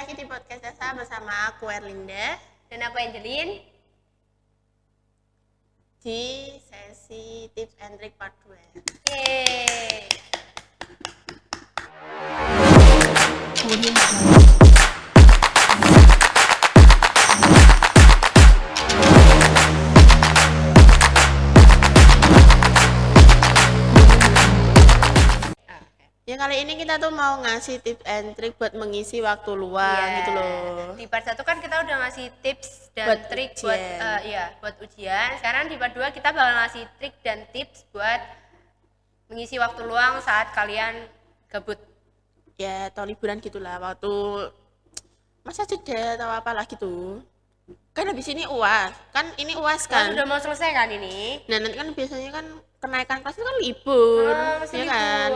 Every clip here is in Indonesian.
lagi di podcast Dasa bersama aku Erlinda Dan aku Angelin. di sesi tips and trick part 2. Yeay. Ya kali ini kita tuh mau ngasih tips and trick buat mengisi waktu luang gitu loh. Di part 1 kan kita udah ngasih tips dan Buat trik ujian. buat ujian. Sekarang di part 2 kita bakal ngasih trik dan tips buat mengisi waktu luang saat kalian gabut. Ya atau liburan gitulah, waktu masa jeda atau apalah gitu. Kan habis ini UAS, kan ini UAS Kan kan. udah mau selesai kan ini? Nah nanti kan biasanya kan kenaikan kelas itu kan libur, Mesti ya libur. kan.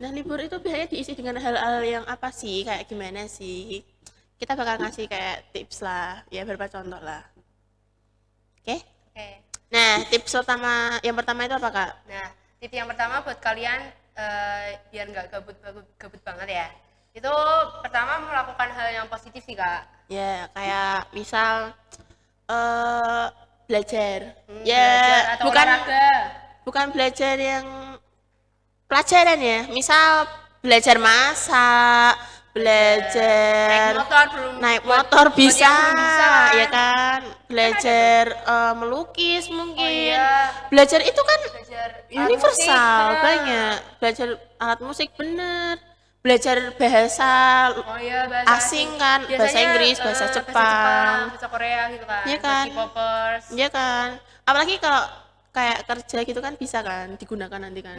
Nah libur itu biasanya diisi dengan hal-hal yang apa sih, kayak gimana sih. Kita bakal ngasih kayak tips lah, ya beberapa contoh lah. Oke? Oke. Nah tips yang pertama itu apa kak? Nah, tips yang pertama buat kalian biar nggak gabut banget ya. Itu pertama melakukan hal yang positif sih kak. Ya kayak misal belajar. Belajar atau olahraga. bukan belajar yang pelajaran ya. Misal belajar masak, belajar naik motor buat bisa, yang belum bisa. ya kan. Belajar melukis mungkin. iya. Belajar itu kan Belajar universal, alat musik, banyak. Belajar alat musik bener. Belajar bahasa bahasa asing kan, Biasanya, bahasa Inggris, bahasa Jepang. bahasa Korea gitu kan. Iya Buat kan? K-popers. Iya kan. Apalagi kalau kayak kerja gitu kan bisa kan digunakan nanti kan.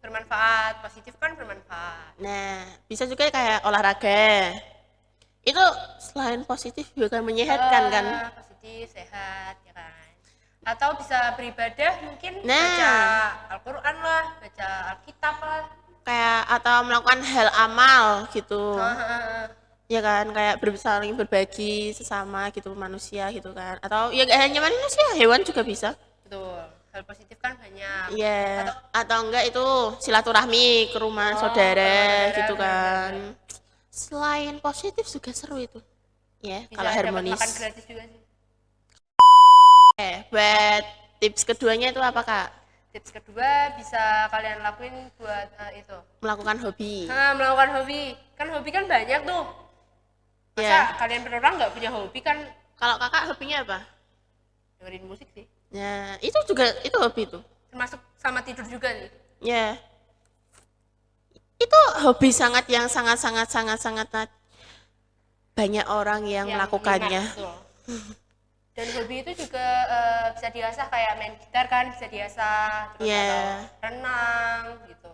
Bermanfaat, positif kan bermanfaat. Nah, bisa juga kayak olahraga. Itu selain positif juga menyehatkan kan. Positif, sehat ya kan. Atau bisa beribadah mungkin Nah. baca Al-Qur'an lah, baca Alkitab lah. Kayak atau melakukan hal amal gitu. Ya kan, kayak saling berbagi sesama gitu manusia gitu kan. Atau ya gak hanya manusia, hewan juga bisa. Betul. Hal positif kan banyak. Iya. Atau enggak itu silaturahmi ke rumah saudara gitu kan. Selain positif juga seru itu. Ya, Bisa kalau dapat harmonis. makan gratis juga sih. Buat tips keduanya itu apa kak? Tips kedua bisa kalian lakuin buat itu. Melakukan hobi. Melakukan hobi. Kan hobi kan banyak tuh. Masa Ya. kalian berorang nggak punya hobi kan? Kalau kakak hobinya apa? Dengerin musik sih. Ya, itu juga itu hobi tuh. Termasuk sama tidur juga nih. Ya. Itu hobi sangat banyak orang yang melakukannya. Minat, betul. Dan hobi itu juga bisa diasah kayak main gitar kan, bisa diasah terus atau renang gitu.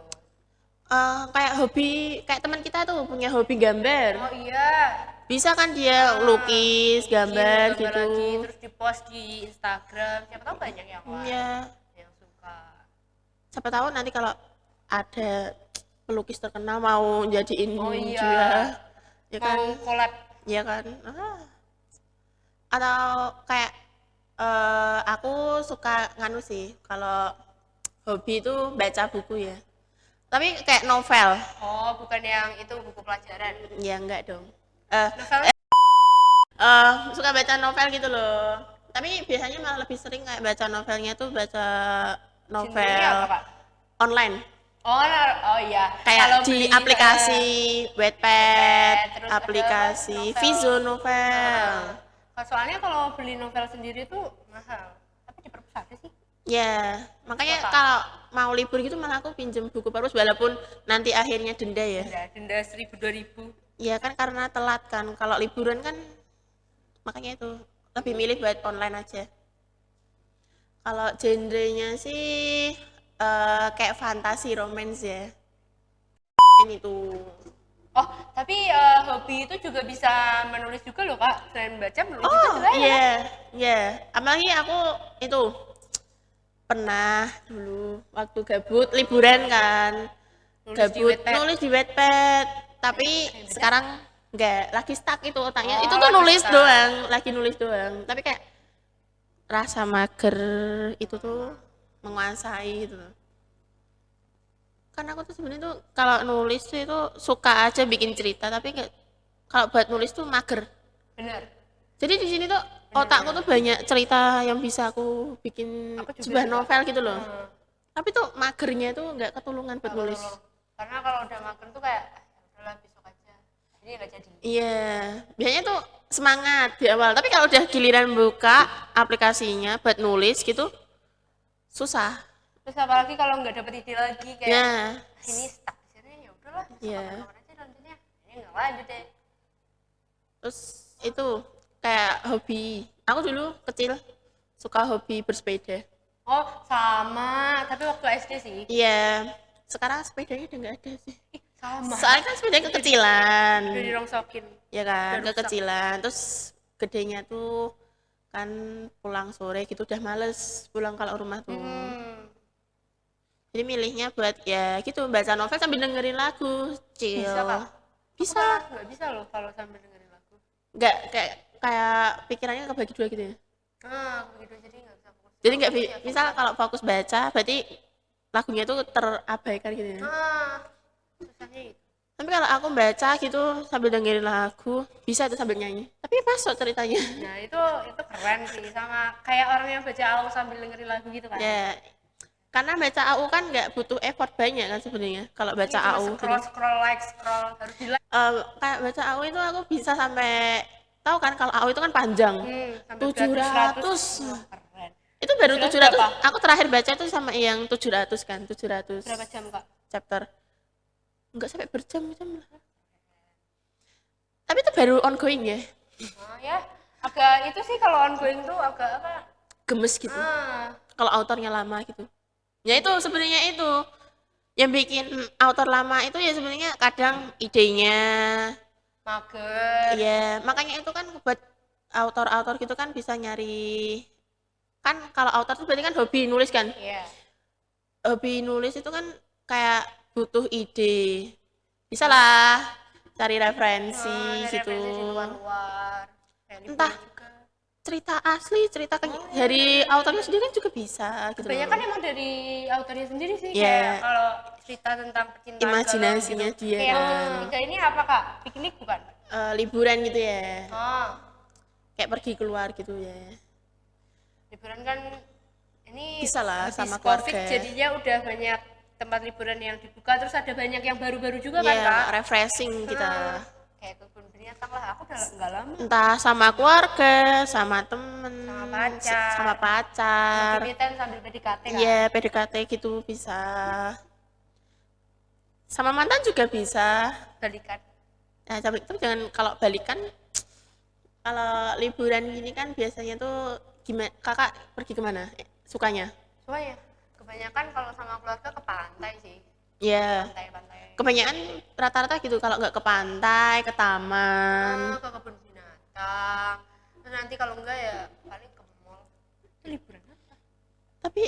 Kayak hobi, kayak teman kita tuh punya hobi gambar. Oh iya. Bisa kan dia lukis, gambar gitu. Lagi, terus di-post di Instagram. Siapa tahu banyak yang yang suka. Siapa tahu nanti kalau ada pelukis terkenal mau jadiin dia. Ya kan? Mau collab. Ya kan? Atau kayak aku suka nganu sih, kalau hobi itu baca buku ya. Tapi kayak novel. Oh, bukan yang itu buku pelajaran. Ya enggak dong. Novel? Suka baca novel gitu loh. Tapi biasanya malah lebih sering kayak baca novelnya tuh baca novel apa, Kak? online. Oh iya. Kayak Kalau di beli, aplikasi Wattpad, terus aplikasi ada novel. Vizo novel. Soalnya kalau beli novel sendiri tuh mahal. Tapi di perpus ada sih. Ya, makanya kalau mau libur gitu malah aku pinjem buku perpus walaupun nanti akhirnya denda ya. Denda 1.000-2.000. Ya kan karena telat kan. Kalau liburan kan makanya itu lebih milih buat online aja. Kalau genrenya sih kayak fantasi romance ya. Ini tuh. Oh, tapi hobi itu juga bisa menulis juga loh kak. Selain baca, menulis juga juga ya. Iya. Apalagi aku itu pernah dulu waktu gabut liburan kan. Nulis di Wattpad. Tapi sekarang enggak, lagi stuck itu otaknya. Itu tuh lagi nulis doang. Tapi kayak rasa mager itu tuh menguasai gitu. Kan aku tuh sebenarnya tuh kalau nulis tuh itu suka aja bikin cerita, tapi kalau buat nulis tuh mager. Bener. Jadi di sini tuh otakku tuh banyak cerita yang bisa aku bikin Aku juga sebuah sih, Kak. novel gitu loh. Tapi tuh magernya tuh nggak ketulungan buat Nggak nulis. perlu. Karena kalau udah mager tuh kayak ya udahlah besok aja. Jadi nggak jadi. Iya, biasanya tuh semangat di awal. Tapi kalau udah giliran buka aplikasinya buat nulis gitu, susah. Terus apalagi kalau nggak dapet ide lagi kayak Nah, ini stuck di sini ya udahlah besok Iya. kapan-kapan aja lanjutnya. Ini nggak lanjut deh. terus itu kayak hobi. Aku dulu kecil suka hobi bersepeda. Oh sama, tapi waktu SD sih. Iya, sekarang sepedanya udah nggak ada sih. Ih, sama. Soalnya kan sepedanya kekecilan, Udah dirongsokin. ya kan, Udah rusak. kekecilan. Terus gedenya tuh kan pulang sore gitu udah males pulang kalau rumah tuh. Jadi milihnya buat ya gitu baca novel sambil dengerin lagu, chill. Bisa, Kak? Bisa. Aku nggak bisa loh kalau sambil dengerin lagu. Nggak kayak pikirannya kebagi dua gitu ya. Begitu jadi nggak bisa fokus. Jadi nggak misal kalau fokus baca berarti lagunya tuh terabaikan gitu ya. Susahnya itu. Tapi kalau aku baca gitu sambil dengerin lagu, bisa tuh sambil nyanyi. Tapi masuk ceritanya. Nah itu keren sih, sama kayak orang yang baca AU sambil dengerin lagu gitu kan. Ya, karena baca AU kan nggak butuh effort banyak kan sebenarnya. Kalau baca Ini cuma AU scroll gitu. scroll harus di like. Kayak baca AU itu aku bisa sampai tahu kan kalau AU itu kan panjang. Sampai 700. Wah, keren. Itu baru Sudah 700. berapa? Aku terakhir baca itu sama yang 700 kan, 700 Berapa jam Kak? chapter. Enggak sampai berjam-jam lah. Tapi itu baru ongoing ya. Ya agak itu sih kalau ongoing tuh agak apa? Gemes gitu. Kalau autornya lama gitu. Ya itu sebenarnya itu yang bikin autor lama itu ya sebenarnya kadang idenya. Mager. Ya, makanya itu kan buat autor-autor gitu kan bisa nyari kan kalau autor itu berarti kan hobi nulis kan. Iya. Hobi nulis itu kan kayak butuh ide. Bisa lah cari referensi Dari gitu. referensi di luar-luar. Kayak di Entah buku juga. cerita asli, cerita dari autornya sendiri kan juga bisa gitu. Kebanyakan emang dari autornya sendiri sih. Iya. Kayak kalau cerita tentang percintaan Imajinasinya galau gitu. dia Kayak kan. yang ketiga ini apa Kak? Piknik bukan? Liburan gitu ya. Kayak pergi keluar gitu ya. Liburan kan ini Bisa lah habis sama COVID keluarga. jadinya udah banyak tempat liburan yang dibuka, terus ada banyak yang baru-baru juga kan Iya, Kak? refreshing kita. Kayak kebun binatang lah, aku udah nggak lama. Entah sama keluarga, sama temen, Sama pacar. sama pacar. Gebetan sambil PDKT kan? Iya, PDKT gitu bisa. Sama mantan juga bisa. Balikan. Nah, tapi jangan kalau balikan, kalau liburan gini kan biasanya tuh gimana? Kakak pergi kemana? Sukanya? Cuma ya, kebanyakan kalau sama keluarga ke pantai sih. Iya. Pantai-pantai. Kebanyakan rata-rata gitu kalau nggak ke pantai, ke taman. Ke kebun binatang. Terus nanti kalau enggak ya paling ke mall. Itu liburan apa? Tapi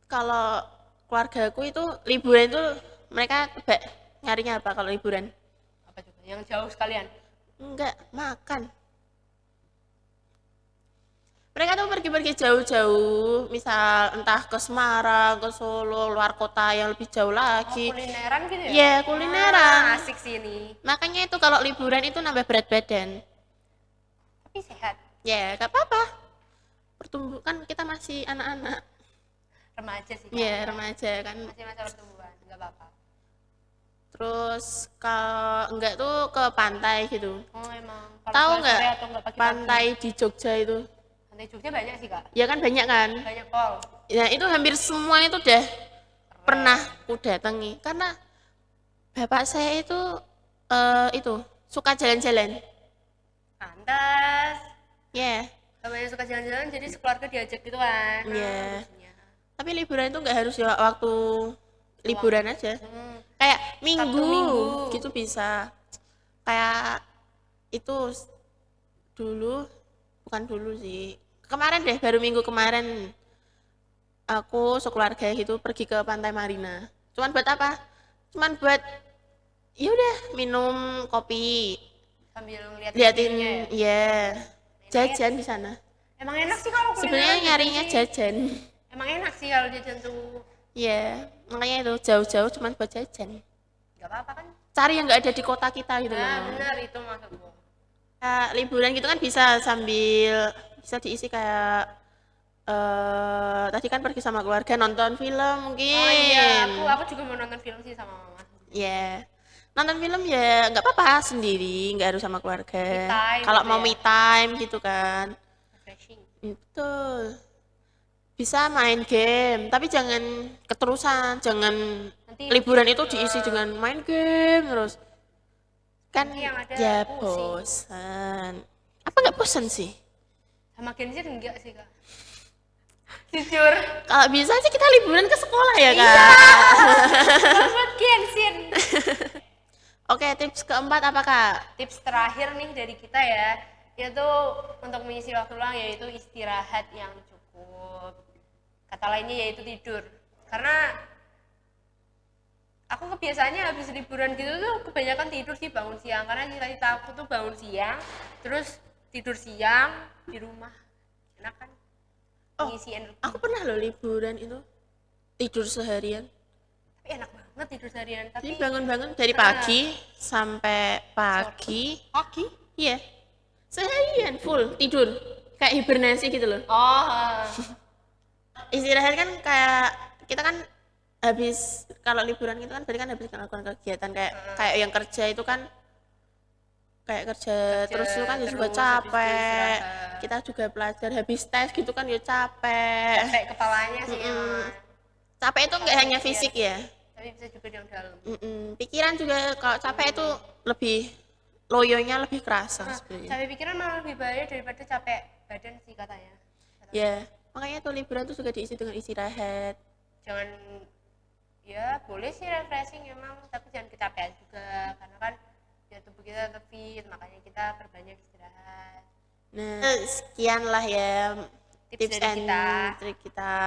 kalau keluargaku itu liburan itu mereka nyarinya apa kalau liburan? Apa coba? Yang jauh sekalian. Enggak, makan. Mereka tuh pergi-pergi jauh-jauh, misal entah ke Semarang, ke Solo, luar kota yang lebih jauh lagi. Kulineran gitu ya? Iya, kulineran. Asik sih ini. Makanya itu kalau liburan itu nambah berat badan. Tapi sehat. Ya, gak apa-apa. Pertumbuhan kita masih anak-anak. Remaja sih. Iya, remaja kan. Masih masa pertumbuhan, nggak apa-apa. Terus kalau enggak tuh ke pantai gitu. Oh emang. Tahu nggak atau nggak pagi-pagi? pantai di Jogja itu? Pantai Jogja banyak sih Kak. Ya kan banyak kan? Banyak pol. Ya itu hampir semua itu udah pernah ku datangi karena bapak saya itu suka jalan-jalan. Pantas. Ya, Namanya suka jalan-jalan jadi sekeluarga diajak gitu kan. Iya. Lucunya. tapi liburan itu nggak harus ya waktu liburan aja. Kayak Minggu. minggu gitu bisa. Kayak itu dulu, bukan dulu sih. Kemarin deh, baru minggu kemarin aku sekeluarga gitu pergi ke Pantai Marina. Cuman buat apa? Cuman buat ya udah minum kopi, Sambil ngeliat liatin view-nya ya. ya jajan di sana. Emang enak sih kalau kulineran Sebenarnya jajan nyarinya sih. jajan. Emang enak sih kalau jajan tuh. Ya, makanya itu jauh-jauh cuman buat jajan. Gak apa-apa kan? Cari yang nggak ada di kota kita gitu Nah loh. benar itu maksudku. liburan gitu kan bisa sambil bisa diisi kayak tadi kan pergi sama keluarga nonton film mungkin. Oh iya, aku juga mau nonton film sih sama mama. Ya, nonton film ya nggak apa-apa sendiri, nggak harus sama Me keluarga. time Kalau gitu mau ya. me time gitu kan, Refreshing. betul. Bisa main game, tapi jangan keterusan, jangan Nanti liburan itu ujung-ujung, diisi dengan main game terus. Kan nanti yang ada ya pusing. bosan. Apa nggak bosan sih? Sama Gen Z enggak sih kak? Jujur. Kalau bisa sih kita liburan ke sekolah ya Iya. kak. Banget Gen Z. Oke, tips keempat apa kak? Tips terakhir nih dari kita ya, yaitu untuk mengisi waktu luang yaitu istirahat yang cukup. Kata lainnya yaitu tidur. Karena aku kebiasaannya habis liburan gitu tuh kebanyakan tidur sih, bangun siang, karena cita-cita aku tuh bangun siang terus tidur siang di rumah, enak kan, mengisi energi. Aku pernah loh liburan itu tidur seharian. Tapi enak banget tidur seharian. Jadi Tapi bangun-bangun dari pagi sampai pagi. pagi. Iya. Seharian full tidur. Kayak hibernasi gitu loh. Oh, Istirahat kan kayak kita kan habis kalau liburan gitu kan berarti kan habis melakukan kegiatan kayak kayak yang kerja itu kan kayak kerja terus itu kan juga terus habis itu capek. istirahat. Kita juga belajar habis tes gitu kan ya capek. capek kepalanya sih emang. Capek itu nggak hanya fisik ya. Tapi bisa juga yang dalam. Pikiran juga kalau capek itu lebih loyonya lebih kerasa sebenarnya. Capek pikiran malah lebih bahaya daripada capek badan sih katanya. Ya, makanya tuh liburan tuh juga diisi dengan istirahat. Jangan, ya boleh sih refreshing emang, tapi jangan kecapean juga karena kan ya tubuh kita tetap fit, makanya kita perbanyak istirahat. Nah, sekian lah ya Tips tips dari and kita. trik kita.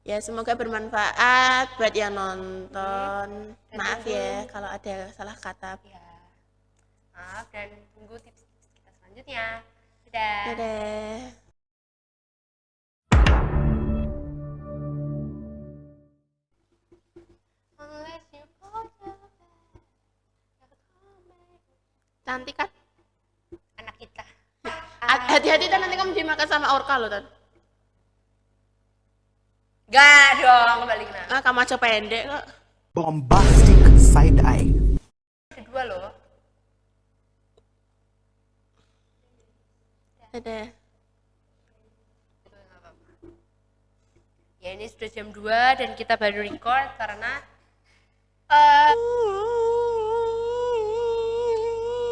Ya, semoga bermanfaat buat yang nonton. Dan Maaf tunggu. ya kalau ada salah kata. Ya, maaf dan tunggu tips-tips kita selanjutnya. Dadah. Dadah. Unless you go to bed, never come back. Cantik kan? Anak kita. Hati-hati Tan, nanti kamu dimakan sama orka loh Tan. Gak dong, kembali ke Ah, kamu aja pendek kok. Bombastic side eye. kedua loh. Dadah. Ya ini sudah jam 2 dan kita baru record karena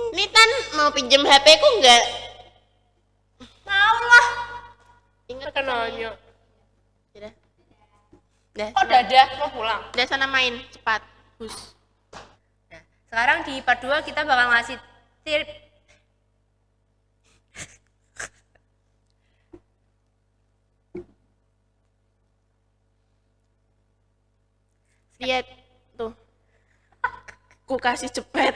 Ini Tan mau pinjem HP ku enggak? mau lah. Ingat Kan nanya. Udah. Udah. Oh dadah, mau pulang. Udah sana main cepat. Bus. Nah, sekarang di part 2 kita bakal ngasih tip. Lihat tuh. Ku kasih cepet.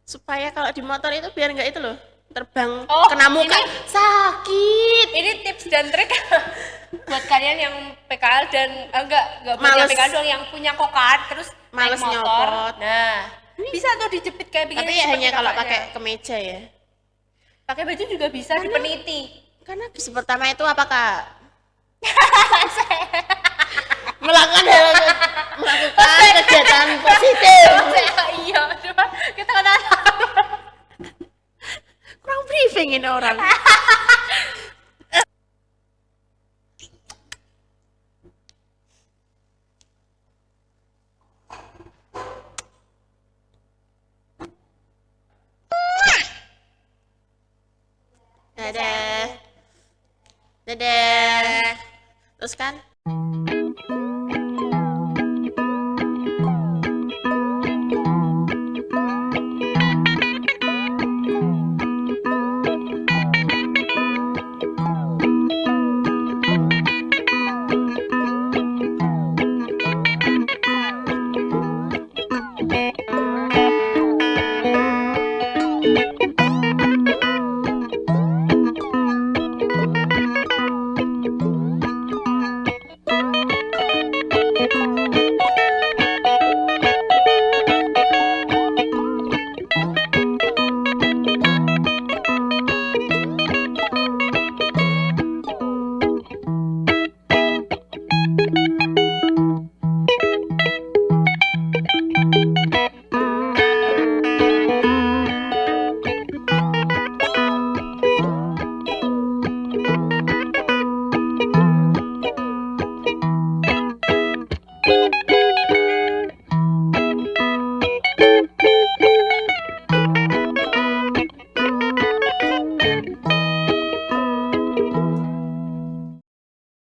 Supaya kalau di motor itu biar enggak itu loh. Terbang Oh, kena muka. ini- Sakit. Ini tips dan trik buat kalian yang PKL dan enggak buat yang Males. PKL doang, yang punya kokart terus Males naik motor. nyopot. Nah, bisa tuh dijepit kayak begini. Tapi ya seperti hanya kalau kakaknya. pakai kemeja ya. Pakai baju juga bisa dipeniti. Karena pertama itu apa kak? melakukan kegiatan positif. Iya, cuma kita kan Kurang briefing ini orang. Dadah. Dadah. Terus kan